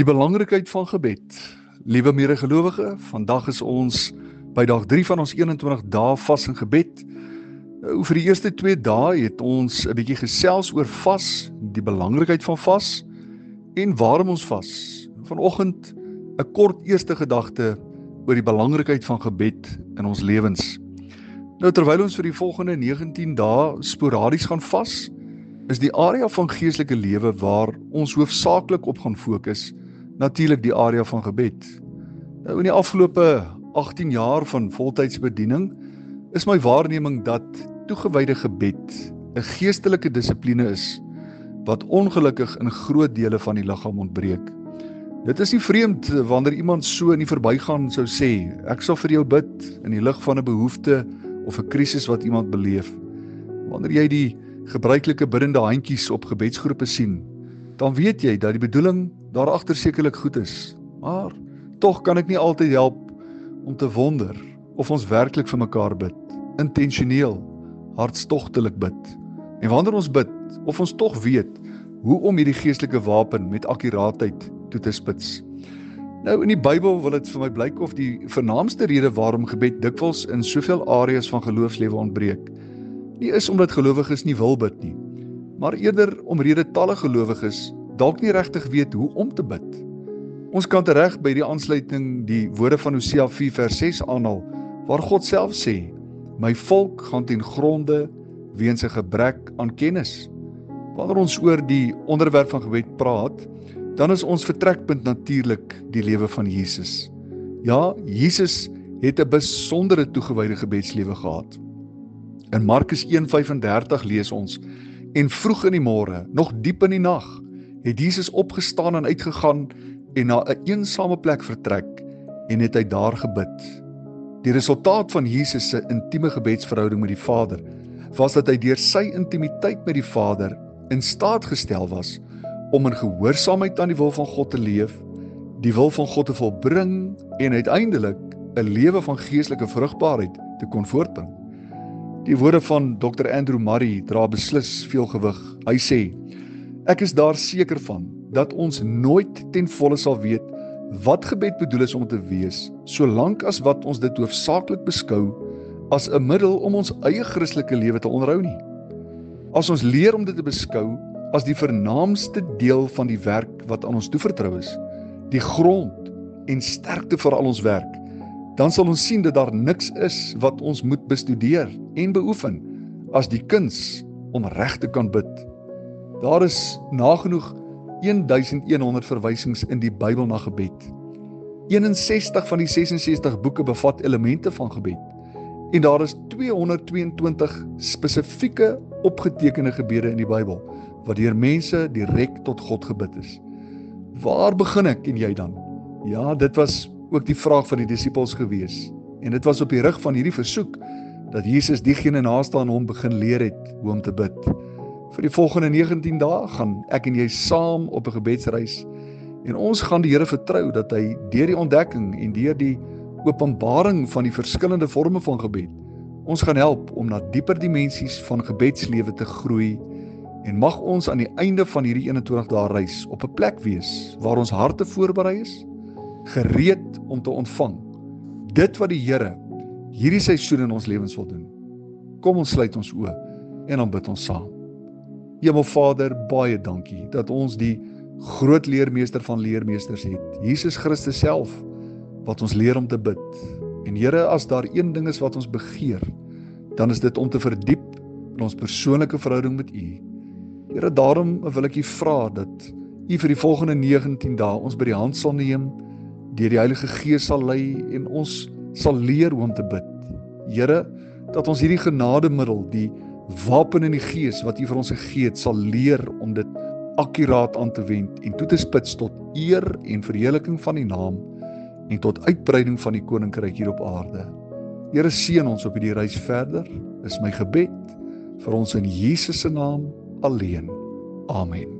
Die belangrikheid van gebed. Liewe medegelowige, vandag is ons by dag 3 van ons 21 dae vas in gebed. Nou, vir die eerste 2 dae het ons 'n bietjie gesels oor vas, die belangrikheid van vas en waarom ons vas. Vanoggend 'n kort eerste gedagte oor die belangrikheid van gebed in ons lewens. Nou, terwyl ons vir die volgende 19 dae sporadies gaan vas, is die area van geestelike lewe waar ons hoofsaaklik op gaan fokus, natuurlik die area van gebed. Nou, in die afgelope 18 jaar van voltydse bediening is my waarneming dat toegewyde gebed 'n geestelike dissipline is wat ongelukkig in groot dele van die liggaam ontbreek. Dit is nie vreemd wanneer iemand so in die verbygaan sou sê, ek sal vir jou bid in die lig van 'n behoefte of 'n krisis wat iemand beleef. Wanneer jy die gebruikelike biddende handjies op gebedsgroepe sien, dan weet jy dat die bedoeling daar agter sekerlik goed is. Maar tog kan ek nie altyd help om te wonder of ons werklik vir mekaar bid, intentioneel, hartstogtelik bid. En wanneer ons bid, of ons tog weet hoe om hierdie geestelike wapen met akkuraatheid toe te spits. Nou, in die Bybel wil dit vir my blyk of die vernaamste rede waarom gebed dikwels in soveel areas van geloofslewe ontbreek, nie is omdat gelowiges nie wil bid nie, maar eerder omrede talle gelowiges dalk nie regtig weet hoe om te bid. Ons kan tereg by die aansluiting die woorde van Hosea 4 vers 6 aanhaal, waar God self sê, my volk gaan ten gronde weens 'n gebrek aan kennis. Wanneer ons oor die onderwerp van gebed praat, dan is ons vertrekpunt natuurlik die lewe van Jesus. Ja, Jesus het 'n besondere toegewyde gebedslewe gehad. In Markus 1:35 lees ons, en vroeg in die môre, nog diep in die nag, het Jesus opgestaan en uitgegaan en na 'n eensame plek vertrek en het hy daar gebid. Die resultaat van Jesus se intieme gebedsverhouding met die Vader was dat hy deur sy intimiteit met die Vader in staat gestel was om in gehoorsaamheid aan die wil van God te leef, die wil van God te volbring en uiteindelik 'n lewe van geestelike vrugbaarheid te kon voortbring. Die woorde van Dr. Andrew Murray dra beslis veel gewig. Hy sê, ek is daar seker van dat ons nooit ten volle sal weet wat gebed bedoel is om te wees, solank as wat ons dit hoofsaaklik beskou as 'n middel om ons eie Christelike lewe te onderhou nie. As ons leer om dit te beskou as die vernaamste deel van die werk wat aan ons toevertrou is, die grond en sterkte vir al ons werk, dan sal ons sien dat daar niks is wat ons moet bestudeer en beoefen as die kuns om reg te kan bid. Daar is nagenoeg 1100 verwysings in die Bybel na gebed. 61 van die 66 boeke bevat elemente van gebed. En daar is 222 spesifieke opgetekende gebede in die Bybel, wat deur mense direk tot God gebid is. Waar begin ek en jy dan? Ja, dit was ook die vraag van die disippels gewees. En dit was op die rug van hierdie versoek, dat Jesus diegene naaste aan hom begin leer het, hoe om te bid. Vir die volgende 19 dae gaan ek en jy saam op 'n gebedsreis, en ons gaan die Here vertrou dat hy deur die ontdekking en deur die openbaring van die verskillende forme van gebed, ons gaan help om na dieper dimensies van gebedslewe te groei, en mag ons aan die einde van hierdie 21 dae reis op 'n plek wees waar ons harte voorberei is, gereed om te ontvang dit wat die Here hierdie seisoen in ons lewens wil doen. Kom ons sluit ons oë en dan bid ons saam. Hemelvader, baie dankie dat ons die groot leermeester van leermeesters het, Jesus Christus self, wat ons leer om te bid. En Here, as daar een ding is wat ons begeer, dan is dit om te verdiep in ons persoonlike verhouding met U. Here, daarom wil ek U vra dat U vir die volgende 19 dae ons by die hand sal neem, deur die Heilige Gees sal lei en ons sal leer hoe om te bid. Here, dat ons hierdie genademiddel, die wapen in die Gees wat U vir ons gegee het, sal leer om dit akkuraat aan te wend en toe te spits tot eer en verheerliking van die naam en tot uitbreiding van die koninkryk hier op aarde. Here, seën ons op hierdie reis verder, is my gebed vir ons in Jesus se naam alleen. Amen.